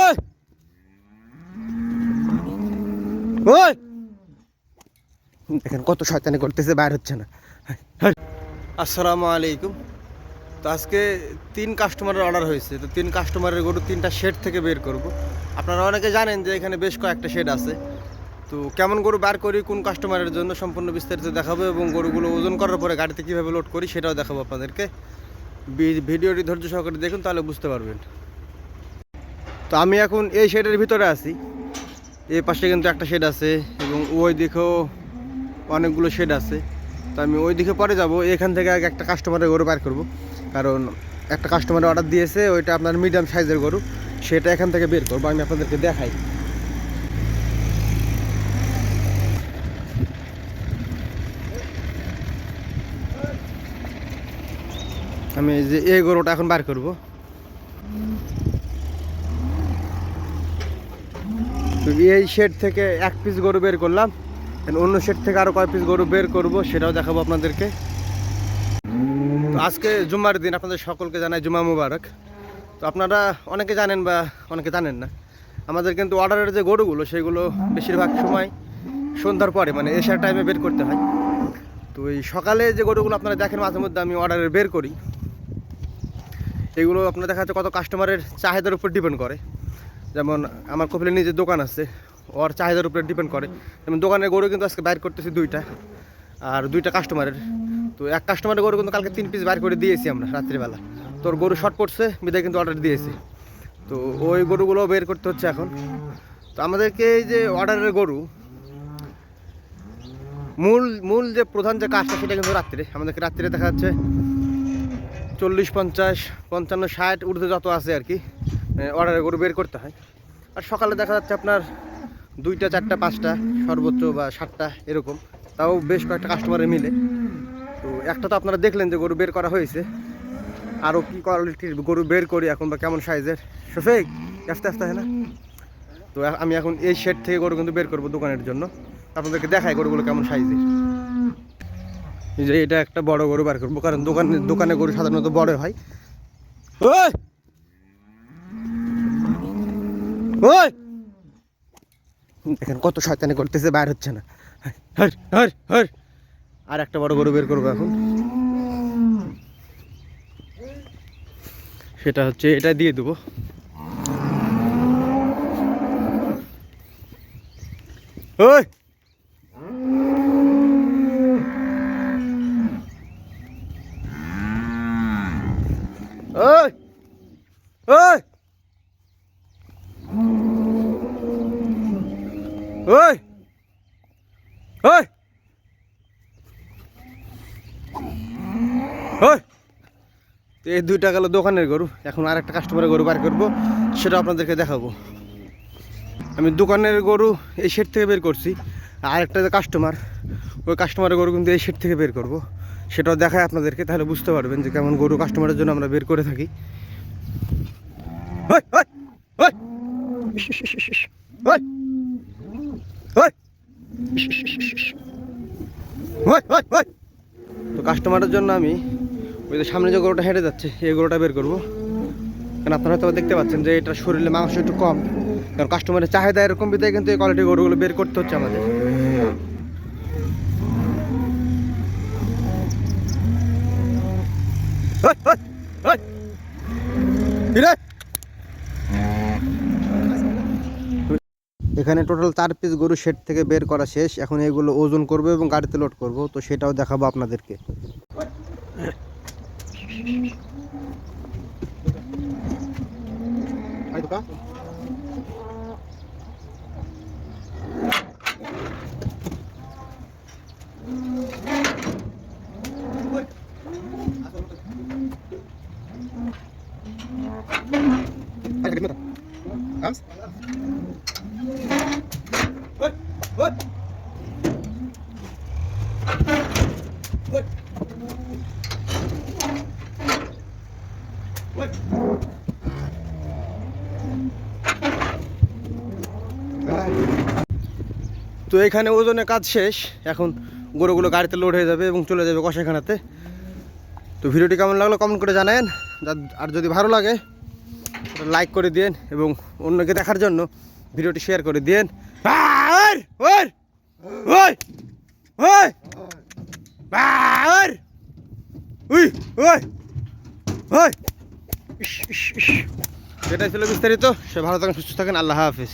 ওই ওই দেখেন কত শয়তানি করতেছে, বাইর হচ্ছে না। আসসালামু আলাইকুম। তো আজকে 3 কাস্টমারের অর্ডার হয়েছে, তো 3 কাস্টমারের গরু 3টা শেড থেকে বের করব। আপনারা অনেকে জানেন যে এখানে বেশ কয়েকটা শেড আছে। তো কেমন গরু বার করি, কোন কাস্টমারের জন্য, সম্পূর্ণ বিস্তারিত দেখাবো এবং গরুগুলো ওজন করার পরে গাড়িতে কীভাবে লোড করি সেটাও দেখাবো আপনাদেরকে। ভিডিওটি ধৈর্য সহকারে দেখুন, তাহলে বুঝতে পারবেন। তো আমি এখন এই শেডের ভিতরে আছি। এই পাশে কিন্তু একটা শেড আছে এবং ওই দিকেও অনেকগুলো শেড আছে। তো আমি ওই দিকে পরে যাব। এখান থেকে আগে একটা কাস্টমারের গরু বার করব, কারণ একটা কাস্টমারের অর্ডার দিয়েছে, ওইটা আপনার মিডিয়াম সাইজের গরু, সেটা এখান থেকে বের করবো। আমি আপনাদেরকে দেখাই। আমি যে এই গরুটা এখন বার করব। তো এই শেড থেকে 1 পিস গরু বের করলাম, অন্য শেড থেকে আরও কয় পিস গরু বের করব সেটাও দেখাবো আপনাদেরকে। তো আজকে জুম্মার দিন, আপনাদের সকলকে জানাই জুম্মা মুবারক। তো আপনারা অনেকে জানেন বা অনেকে জানেন না, আমাদের কিন্তু অর্ডারের যে গরুগুলো সেগুলো বেশিরভাগ সময় সন্ধ্যার পরে, মানে এশার টাইমে বের করতে হয়। তো এই সকালে যে গরুগুলো আপনারা দেখেন মাঝে মধ্যে আমি অর্ডারে বের করি, এগুলো আপনার দেখা যাচ্ছে কত কাস্টমারের চাহিদার উপর ডিপেন্ড করে। যেমন আমার কপিলের নিজের দোকান আছে, ওর চাহিদার উপরে ডিপেন্ড করে। যেমন দোকানের গরু কিন্তু আজকে বাইর করতেছি 2টা, আর 2টা কাস্টমারের। তো এক কাস্টমারের গরু কিন্তু কালকে 3 পিস বাইর করে দিয়েছি আমরা রাত্রিবেলা। তোর গরু শর্ট পড়ছে বিদায় কিন্তু অর্ডার দিয়েছি। তো ওই গরুগুলো বের করতে হচ্ছে এখন। তো আমাদেরকে এই যে অর্ডারের গরু মূল যে প্রধান যে কাজটা সেটা কিন্তু রাত্রে, আমাদেরকে রাত্রে দেখা যাচ্ছে 40, 50, 55, 60 ঊর্ধ্বে যত আছে আর কি অর্ডারের গরু বের করতে হয়। আর সকালে দেখা যাচ্ছে আপনার 2টা, 4টা, 5টা সর্বোচ্চ বা 7টা এরকম, তাও বেশ কয়েকটা কাস্টমারের মিলে। তো একটা তো আপনারা দেখলেন যে গরু বের করা হয়েছে। আরও কী কোয়ালিটির গরু বের করি এখন বা কেমন সাইজের, শফিক আস্তে আস্তে হয় না। তো আমি এখন এই শেড থেকে গরু কিন্তু বের করবো দোকানের জন্য, আপনাদেরকে দেখাই গরুগুলো কেমন সাইজের। যে এটা একটা বড় গরু বার করবো, কারণ দোকানে গরু সাধারণত বড় হয়। ওই ওই দেখেন কত শয়তানি করতেছে, বাইর হচ্ছে না। আর একটা বড় গরু বের করবো এখন, সেটা হচ্ছে এটা দিয়ে দেবো। ওই ওই ওই ওই ওই ওই এই 2টা গেল দোকানের গরু। এখন আর একটা কাস্টমারের গরু বার করবো, সেটা আপনাদেরকে দেখাবো। আমি দোকানের গরু এই শেড থেকে বের করছি, আর একটা যে কাস্টমার, ওই কাস্টমারের গরু কিন্তু এই শেড থেকে বের করব, সেটাও দেখায় আপনাদেরকে, তাহলে বুঝতে পারবেন যে কেমন গরু কাস্টমারের জন্য আমরা বের করে থাকি। তো কাস্টমারের জন্য আমি ওই যে সামনে যে গরুটা হেঁটে যাচ্ছে এই গরুটা বের করবো, কারণ আপনারা হয়তো দেখতে পাচ্ছেন যে এটা শরীরে মাংস একটু কম, কারণ কাস্টমারের চাহিদা এরকম বিধায় কিন্তু এই কোয়ালিটির গরুগুলো বের করতে হচ্ছে আমাদের। এখানে টোটাল 4 পিস গরু শেড থেকে বের করা শেষ। এখন এগুলো ওজন করবো এবং গাড়িতে লোড করব, তো সেটাও দেখাবো আপনাদেরকে। তো এখানে ওজনের কাজ শেষ, এখন গরুগুলো গাড়িতে লোড হয়ে যাবে এবং চলে যাবে কষাইখানাতে। তো ভিডিওটি কেমন লাগলো কমেন্ট করে জানাবেন, আর যদি ভালো লাগে লাইক করে দিন এবং অন্যকে দেখার জন্য ভিডিওটি শেয়ার করে দিন। এটাই ছিল বিস্তারিত। সে ভালো থাকেন, সুস্থ থাকেন। আল্লাহ হাফিজ।